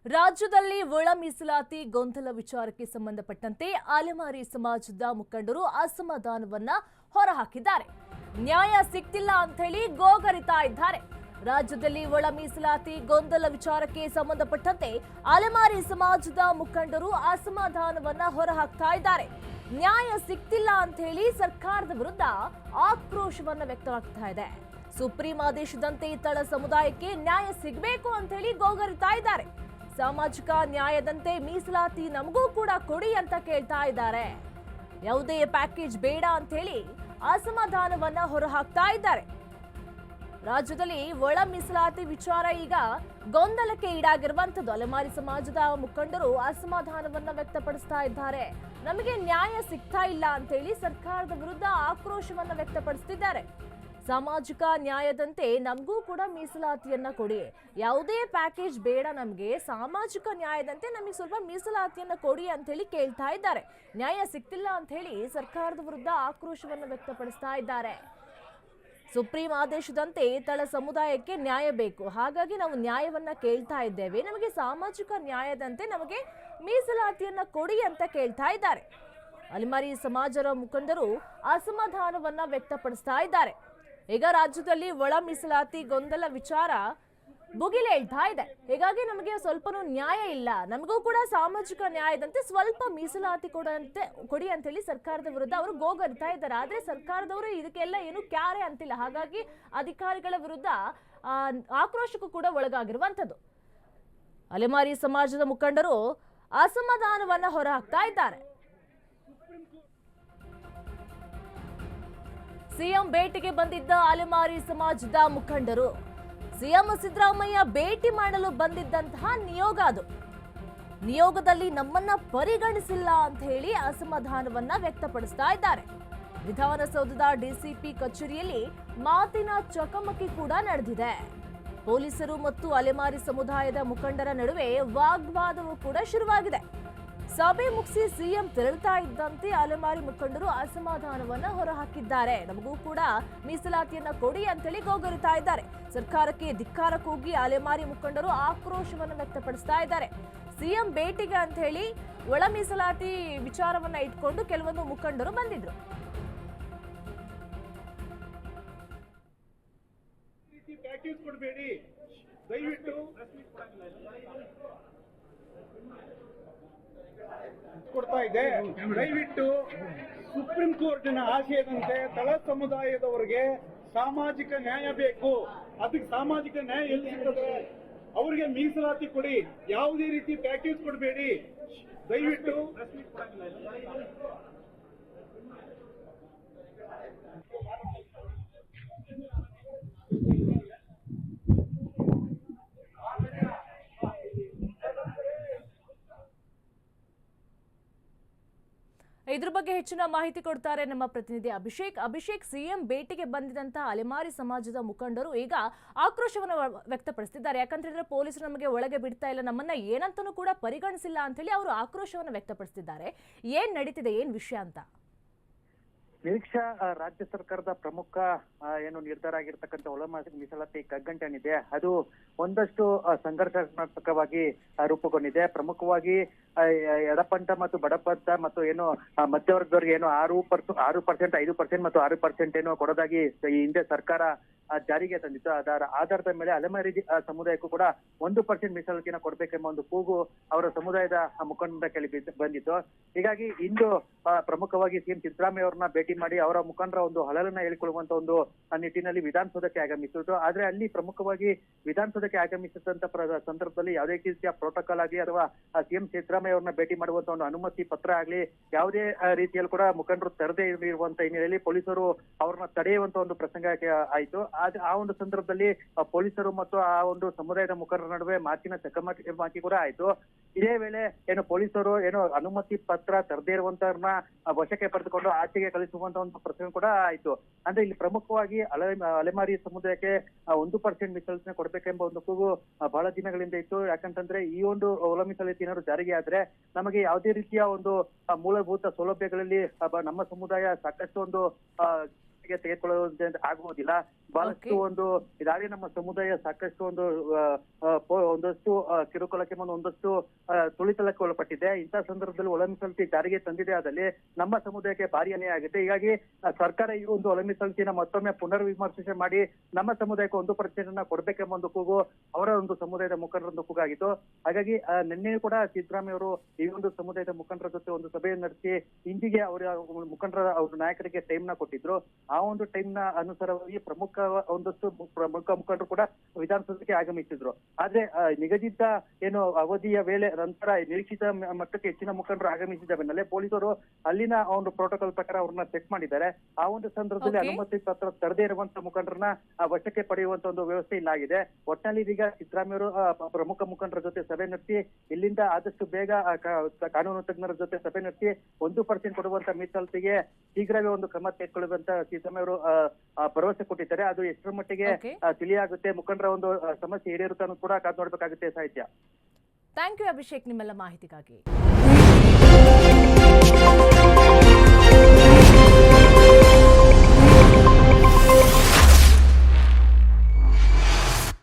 ರಾಜ್ಯದಲ್ಲಿ ಒಳ ಮೀಸಲಾತಿ ಗೊಂದಲ ವಿಚಾರಕ್ಕೆ ಸಂಬಂಧಪಟ್ಟಂತೆ ಅಲೆಮಾರಿ ಸಮಾಜದ ಮುಖಂಡರು ಅಸಮಾಧಾನವನ್ನ ಹೊರಹಾಕಿದ್ದಾರೆ. ನ್ಯಾಯ ಸಿಕ್ತಿಲ್ಲ ಅಂತ ಹೇಳಿ ಗೋಗರಿತಾ ಇದ್ದಾರೆ. ರಾಜ್ಯದಲ್ಲಿ ಒಳ ಮೀಸಲಾತಿ ಗೊಂದಲ ವಿಚಾರಕ್ಕೆ ಸಂಬಂಧಪಟ್ಟಂತೆ ಅಲೆಮಾರಿ ಸಮಾಜದ ಮುಖಂಡರು ಅಸಮಾಧಾನವನ್ನ ಹೊರಹಾಕ್ತಾ ಇದ್ದಾರೆ. ನ್ಯಾಯ ಸಿಕ್ತಿಲ್ಲ ಅಂತ ಹೇಳಿ ಸರ್ಕಾರದ ವಿರುದ್ಧ ಆಕ್ರೋಶವನ್ನ ವ್ಯಕ್ತವಾಗ್ತಾ ಇದೆ. ಸುಪ್ರೀಂ ಆದೇಶದಂತೆ ತಳ ಸಮುದಾಯಕ್ಕೆ ನ್ಯಾಯ ಸಿಗಬೇಕು ಅಂತ ಹೇಳಿ ಗೋಗರಿತಾ ಇದ್ದಾರೆ. ಸಾಮಾಜಿಕ ನ್ಯಾಯದಂತೆ ಮೀಸಲಾತಿ ನಮಗೂ ಕೂಡ ಕೊಡಿ ಅಂತ ಕೇಳ್ತಾ ಇದ್ದಾರೆ. ಯಾವುದೇ ಪ್ಯಾಕೇಜ್ ಬೇಡ ಅಂತ ಹೇಳಿ ಅಸಮಾಧಾನವನ್ನ ಹೊರಹಾಕ್ತಾ ಇದ್ದಾರೆ. ರಾಜ್ಯದಲ್ಲಿ ಒಳ ಮೀಸಲಾತಿ ವಿಚಾರ ಈಗ ಗೊಂದಲಕ್ಕೆ ಈಡಾಗಿರುವಂತದ್ದು. ಅಲೆಮಾರಿ ಸಮಾಜದ ಮುಖಂಡರು ಅಸಮಾಧಾನವನ್ನ ವ್ಯಕ್ತಪಡಿಸ್ತಾ ಇದ್ದಾರೆ. ನಮಗೆ ನ್ಯಾಯ ಸಿಗ್ತಾ ಇಲ್ಲ ಅಂತ ಹೇಳಿ ಸರ್ಕಾರದ ವಿರುದ್ಧ ಆಕ್ರೋಶವನ್ನ ವ್ಯಕ್ತಪಡಿಸುತ್ತಿದ್ದಾರೆ. ಸಾಮಾಜಿಕ ನ್ಯಾಯದಂತೆ ನಮಗೂ ಕೂಡ ಮೀಸಲಾತಿಯನ್ನ ಕೊಡಿ, ಯಾವುದೇ ಪ್ಯಾಕೇಜ್ ಬೇಡ, ನಮಗೆ ಸಾಮಾಜಿಕ ನ್ಯಾಯದಂತೆ ನಮಗೆ ಸ್ವಲ್ಪ ಮೀಸಲಾತಿಯನ್ನ ಕೊಡಿ ಅಂತ ಹೇಳಿ ಕೇಳ್ತಾ ಇದ್ದಾರೆ. ನ್ಯಾಯ ಸಿಗ್ತಿಲ್ಲ ಅಂತ ಹೇಳಿ ಸರ್ಕಾರದ ವಿರುದ್ಧ ಆಕ್ರೋಶವನ್ನು ವ್ಯಕ್ತಪಡಿಸ್ತಾ ಇದ್ದಾರೆ. ಸುಪ್ರೀಂ ಆದೇಶದಂತೆ ತಳ ಸಮುದಾಯಕ್ಕೆ ನ್ಯಾಯ ಬೇಕು, ಹಾಗಾಗಿ ನಾವು ನ್ಯಾಯವನ್ನ ಕೇಳ್ತಾ ಇದ್ದೇವೆ, ನಮಗೆ ಸಾಮಾಜಿಕ ನ್ಯಾಯದಂತೆ ನಮಗೆ ಮೀಸಲಾತಿಯನ್ನ ಕೊಡಿ ಅಂತ ಕೇಳ್ತಾ ಇದ್ದಾರೆ. ಅಲೆಮಾರಿ ಸಮಾಜದ ಮುಖಂಡರು ಅಸಮಾಧಾನವನ್ನ ವ್ಯಕ್ತಪಡಿಸ್ತಾ ಇದ್ದಾರೆ. ಈಗ ರಾಜ್ಯದಲ್ಲಿ ಒಳ ಮೀಸಲಾತಿ ಗೊಂದಲ ವಿಚಾರ ಭುಗಿಲೇಳ್ತಾ ಇದೆ. ಹೀಗಾಗಿ ನಮಗೆ ಸ್ವಲ್ಪನೂ ನ್ಯಾಯ ಇಲ್ಲ, ನಮಗೂ ಕೂಡ ಸಾಮಾಜಿಕ ನ್ಯಾಯದಂತೆ ಸ್ವಲ್ಪ ಮೀಸಲಾತಿ ಕೊಡಿ ಅಂತ ಹೇಳಿ ಸರ್ಕಾರದ ವಿರುದ್ಧ ಅವರು ಗೋಗರಿತಾ ಇದ್ದಾರೆ. ಆದ್ರೆ ಸರ್ಕಾರದವರು ಇದಕ್ಕೆಲ್ಲ ಏನು ಕ್ಯಾರೆ ಅಂತಿಲ್ಲ. ಹಾಗಾಗಿ ಅಧಿಕಾರಿಗಳ ವಿರುದ್ಧ ಆಕ್ರೋಶಕ್ಕೂ ಕೂಡ ಒಳಗಾಗಿರುವಂತದ್ದು. ಅಲೆಮಾರಿ ಸಮಾಜದ ಮುಖಂಡರು ಅಸಮಾಧಾನವನ್ನ ಹೊರಹಾಕ್ತಾ ಇದ್ದಾರೆ. ಸಿಎಂ ಭೇಟಿಗೆ ಬಂದಿದ್ದ ಅಲೆಮಾರಿ ಸಮಾಜದ ಮುಖಂಡರು ಸಿಎಂ ಸಿದ್ದರಾಮಯ್ಯ ಭೇಟಿ ಮಾಡಲು ಬಂದಿದ್ದಂತಹ ನಿಯೋಗ ಅದು. ನಿಯೋಗದಲ್ಲಿ ನಮ್ಮನ್ನ ಪರಿಗಣಿಸಿಲ್ಲ ಅಂತ ಹೇಳಿ ಅಸಮಾಧಾನವನ್ನ ವ್ಯಕ್ತಪಡಿಸ್ತಾ ಇದ್ದಾರೆ. ವಿಧಾನಸೌಧದ ಡಿಸಿಪಿ ಕಚೇರಿಯಲ್ಲಿ ಮಾತಿನ ಚಕಮಕಿ ಕೂಡ ನಡೆದಿದೆ. ಪೊಲೀಸರು ಮತ್ತು ಅಲೆಮಾರಿ ಸಮುದಾಯದ ಮುಖಂಡರ ನಡುವೆ ವಾಗ್ವಾದವೂ ಕೂಡ ಶುರುವಾಗಿದೆ. ಸಭೆ ಮುಗಿಸಿ ಸಿಎಂ ತೆರಳುತ್ತಾ ಇದ್ದಂತೆ ಅಲೆಮಾರಿ ಮುಖಂಡರು ಅಸಮಾಧಾನವನ್ನ ಹೊರಹಾಕಿದ್ದಾರೆ. ನಮಗೂ ಕೂಡ ಮೀಸಲಾತಿಯನ್ನ ಕೊಡಿ ಅಂತೇಳಿ ಗೋಗರಿತಾ ಇದ್ದಾರೆ. ಸರ್ಕಾರಕ್ಕೆ ಧಿಕ್ಕಾರ ಕೂಗಿ ಅಲೆಮಾರಿ ಮುಖಂಡರು ಆಕ್ರೋಶವನ್ನು ವ್ಯಕ್ತಪಡಿಸ್ತಾ ಇದ್ದಾರೆ. ಸಿಎಂ ಭೇಟಿಗೆ ಅಂತ ಹೇಳಿ ಒಳ ಮೀಸಲಾತಿ ವಿಚಾರವನ್ನ ಇಟ್ಕೊಂಡು ಕೆಲವೊಂದು ಮುಖಂಡರು ಬಂದಿದ್ರು. ಕೊಡ್ತಾ ಇದೆ. ದಯವಿಟ್ಟು ಸುಪ್ರೀಂ ಕೋರ್ಟಿನ ಆಶಯದಂತೆ ತಳ ಸಮುದಾಯದವರಿಗೆ ಸಾಮಾಜಿಕ ನ್ಯಾಯ ಬೇಕು. ಅದಕ್ಕೆ ಸಾಮಾಜಿಕ ನ್ಯಾಯ ಎಲ್ಲಿ ಸಿಗ್ತದೆ? ಅವರಿಗೆ ಮೀಸಲಾತಿ ಕೊಡಿ, ಯಾವುದೇ ರೀತಿ ಪ್ಯಾಕೇಜ್ ಕೊಡಬೇಡಿ. ದಯವಿಟ್ಟು ಇದ್ರ ಬಗ್ಗೆ ಹೆಚ್ಚಿನ ಮಾಹಿತಿ ಕೊಡ್ತಾರೆ ನಮ್ಮ ಪ್ರತಿನಿಧಿ ಅಭಿಷೇಕ್. ಸಿಎಂ ಭೇಟಿಗೆ ಬಂದಿದ್ದಂತಹ ಅಲೆಮಾರಿ ಸಮಾಜದ ಮುಖಂಡರು ಈಗ ಆಕ್ರೋಶವನ್ನು ವ್ಯಕ್ತಪಡಿಸುತ್ತಿದ್ದಾರೆ. ಯಾಕಂತಂದ್ರೆ ಪೊಲೀಸರು ನಮಗೆ ಒಳಗೆ ಬಿಡ್ತಾ ಇಲ್ಲ, ನಮ್ಮನ್ನ ಏನಂತನೂ ಕೂಡ ಪರಿಗಣಿಸಿಲ್ಲ ಅಂತ ಹೇಳಿ ಅವರು ಆಕ್ರೋಶವನ್ನು ವ್ಯಕ್ತಪಡಿಸುತ್ತಿದ್ದಾರೆ. ಏನ್ ನಡೀತಿದೆ, ಏನ್ ವಿಷಯ ಅಂತ? ನಿರೀಕ್ಷಾ, ರಾಜ್ಯ ಸರ್ಕಾರದ ಪ್ರಮುಖ ಏನು ನಿರ್ಧಾರ ಆಗಿರ್ತಕ್ಕಂಥ ಒಳ ಮೀಸಲಾತಿ ಕಗ್ಗಂಟೇನಿದೆ ಅದು ಒಂದಷ್ಟು ಸಂಘರ್ಷಾತ್ಮಕವಾಗಿ ರೂಪುಗೊಂಡಿದೆ. ಪ್ರಮುಖವಾಗಿ ಎಡಪಂಥ ಮತ್ತು ಬಡಪಂಥ ಮತ್ತು ಏನು ಮಧ್ಯವರ್ಗದವರಿಗೆ ಏನು 6%, 5% ಮತ್ತು 6% ಏನು ಕೊಡೋದಾಗಿ ಈ ಹಿಂದೆ ಸರ್ಕಾರ ಜಾರಿಗೆ ತಂದಿತ್ತು. ಅದರ ಆಧಾರದ ಮೇಲೆ ಅಲೆಮಾರಿ ಸಮುದಾಯಕ್ಕೂ ಕೂಡ 1% ಮೀಸಲಾತಿಯನ್ನು ಕೊಡಬೇಕೆಂಬ ಒಂದು ಕೂಗು ಅವರ ಸಮುದಾಯದ ಮುಖಂಡರ ಕೇಳಿ ಬಂದಿತ್ತು. ಹೀಗಾಗಿ ಇಂದು ಪ್ರಮುಖವಾಗಿ ಸಿಎಂ ಸಿದ್ದರಾಮಯ್ಯ ಅವರನ್ನ ಭೇಟಿ ಮಾಡಿ ಅವರ ಮುಖಂಡರ ಒಂದು ಹಳಲನ್ನ ಹೇಳಿಕೊಳ್ಳುವಂತ ಒಂದು ನಿಟ್ಟಿನಲ್ಲಿ ವಿಧಾನಸೌಧಕ್ಕೆ ಆಗಮಿಸಿತ್ತು. ಆದ್ರೆ ಅಲ್ಲಿ ಪ್ರಮುಖವಾಗಿ ವಿಧಾನಸೌಧಕ್ಕೆ ಆಗಮಿಸಿದಂತ ಸಂದರ್ಭದಲ್ಲಿ ಯಾವುದೇ ರೀತಿಯ ಪ್ರೋಟೋಕಾಲ್ ಆಗಲಿ ಅಥವಾ ಸಿಎಂ ಸಿದ್ದರಾಮಯ್ಯ ಅವರನ್ನ ಭೇಟಿ ಮಾಡುವಂತ ಒಂದು ಅನುಮತಿ ಪತ್ರ ಆಗ್ಲಿ ಯಾವುದೇ ರೀತಿಯಲ್ಲಿ ಕೂಡ ಮುಖಂಡರು ತರದೇ ಇರುವಂತ ಹಿನ್ನೆಲೆಯಲ್ಲಿ ಪೊಲೀಸರು ಅವ್ರನ್ನ ತಡೆಯುವಂತ ಒಂದು ಪ್ರಸಂಗಕ್ಕೆ ಆಯ್ತು. ಆ ಒಂದು ಸಂದರ್ಭದಲ್ಲಿ ಪೊಲೀಸರು ಮತ್ತು ಆ ಒಂದು ಸಮುದಾಯದ ಮುಖಂಡರ ನಡುವೆ ಮಾತಿನ ಚಕಮಕಿ ಕೂಡ ಆಯ್ತು. ಇದೇ ವೇಳೆ ಏನು ಪೊಲೀಸರು ಏನು ಅನುಮತಿ ಪತ್ರ ತರದೇ ಇರುವಂತವ್ರನ್ನ ವಶಕ್ಕೆ ಪಡೆದುಕೊಂಡು ಆಚೆಗೆ ಕಳಿಸುವಂತ ಒಂದು ಪ್ರಸಂಗ ಕೂಡ ಆಯ್ತು. ಅಂದ್ರೆ ಇಲ್ಲಿ ಪ್ರಮುಖವಾಗಿ ಅಲೆಮಾರಿ ಸಮುದಾಯಕ್ಕೆ 1% ಮೀಸಲಾತಿ ಕೊಡಬೇಕೆಂಬ ಒಂದು ಕೂಗು ಬಹಳ ದಿನಗಳಿಂದ ಇತ್ತು. ಯಾಕಂತಂದ್ರೆ ಈ ಒಂದು ಒಳ ಮೀಸಲಾತಿ ಏನಾದ್ರು ಜಾರಿಗೆ ಆದ್ರೆ ನಮಗೆ ಯಾವುದೇ ರೀತಿಯ ಒಂದು ಮೂಲಭೂತ ಸೌಲಭ್ಯಗಳಲ್ಲಿ ನಮ್ಮ ಸಮುದಾಯ ಸಾಕಷ್ಟು ಒಂದು ತೆಗೆದುಕೊಳ್ಳುವಂತೆ ಆಗುವುದಿಲ್ಲ. ಬಹಳಷ್ಟು ಒಂದು ಇದಾಗಿ ನಮ್ಮ ಸಮುದಾಯ ಸಾಕಷ್ಟು ಒಂದಷ್ಟು ಕಿರುಕುಳಕ್ಕೆ ಒಂದಷ್ಟು ತುಳಿತಲಕ್ಕೆ ಒಳಪಟ್ಟಿದೆ. ಇಂತಹ ಸಂದರ್ಭದಲ್ಲಿ ಒಳ ಮೀಸಲಾತಿ ಜಾರಿಗೆ ತಂದಿದೆ ಆದಲ್ಲಿ ನಮ್ಮ ಸಮುದಾಯಕ್ಕೆ ಭಾರಿ ಅನ್ಯಾಯ ಆಗುತ್ತೆ. ಹೀಗಾಗಿ ಸರ್ಕಾರ ಈ ಒಂದು ಒಳ ಮೀಸಲಾತಿನ ಮತ್ತೊಮ್ಮೆ ಪುನರ್ ವಿಮರ್ಶೆ ಮಾಡಿ ನಮ್ಮ ಸಮುದಾಯಕ್ಕೆ 1% ಕೊಡ್ಬೇಕೆಂಬ ಒಂದು ಕೂಗು ಅವರ ಒಂದು ಸಮುದಾಯದ ಮುಖಂಡರೊಂದು ಕೂಗಾಗಿತ್ತು. ಹಾಗಾಗಿ ನಿನ್ನೆ ಕೂಡ ಸಿದ್ದರಾಮಯ್ಯ ಅವರು ಈ ಒಂದು ಸಮುದಾಯದ ಮುಖಂಡರ ಜೊತೆ ಒಂದು ಸಭೆಯನ್ನು ನಡೆಸಿ ಇಂದಿಗೆ ಅವರ ಮುಖಂಡರ ಅವ್ರ ನಾಯಕರಿಗೆ ಟೈಮ್ ನ ಕೊಟ್ಟಿದ್ರು. ಆ ಒಂದು ಟೈಮ್ ನ ಅನುಸಾರವಾಗಿ ಒಂದಷ್ಟು ಪ್ರಮುಖ ಮುಖಂಡರು ಕೂಡ ವಿಧಾನಸೌಧಕ್ಕೆ ಆಗಮಿಸಿದ್ರು. ಆದ್ರೆ ನಿಗದಿತ ಏನು ಅವಧಿಯ ವೇಳೆ ನಂತರ ನಿರೀಕ್ಷಿತ ಮಟ್ಟಕ್ಕೆ ಹೆಚ್ಚಿನ ಮುಖಂಡರು ಆಗಮಿಸಿದ ಬೆನ್ನಲ್ಲೇ ಪೊಲೀಸರು ಅಲ್ಲಿನ ಒಂದು ಪ್ರೋಟೋಕಾಲ್ ಪ್ರಕಾರ ಅವ್ರನ್ನ ಚೆಕ್ ಮಾಡಿದ್ದಾರೆ. ಆ ಒಂದು ಸಂದರ್ಭದಲ್ಲಿ ಅನುಮತಿ ಪತ್ರ ತರದೇ ಇರುವಂತಹ ಮುಖಂಡರನ್ನ ವಶಕ್ಕೆ ಪಡೆಯುವಂತ ಒಂದು ವ್ಯವಸ್ಥೆ ಇಲ್ಲಾಗಿದೆ. ಒಟ್ಟಿನಲ್ಲಿ ಇದೀಗ ಸಿದ್ದರಾಮಯ್ಯವರು ಪ್ರಮುಖ ಮುಖಂಡರ ಜೊತೆ ಸಭೆ ನಡೆಸಿ ಇಲ್ಲಿಂದ ಆದಷ್ಟು ಬೇಗ ಕಾನೂನು ತಜ್ಞರ ಜೊತೆ ಸಭೆ ನಡೆಸಿ 1% ಕೊಡುವಂತ ಮೀಸಲಾತಿಗೆ ಶೀಘ್ರವೇ ಒಂದು ಕ್ರಮ ತೆಗೆದುಕೊಳ್ಳುವಂತ ಸಿದ್ದರಾಮಯ್ಯವರು ಭರವಸೆ ಕೊಟ್ಟಿದ್ದಾರೆ. ಅದು ಎಷ್ಟರ ಮಟ್ಟಿಗೆ ತಿಳಿಯಾಗುತ್ತೆ, ಮುಖಂಡರ ಒಂದು ಸಮಸ್ಯೆ ಈಡೇರುತ್ತೆ ಅನ್ನೋದು ಕೂಡ ಕಾದು ನೋಡ್ಬೇಕಾಗುತ್ತೆ. ಸಾಹಿತ್ಯ, ಥ್ಯಾಂಕ್ ಯು ಅಭಿಷೇಕ್ ನಿಮ್ಮೆಲ್ಲ ಮಾಹಿತಿಗಾಗಿ.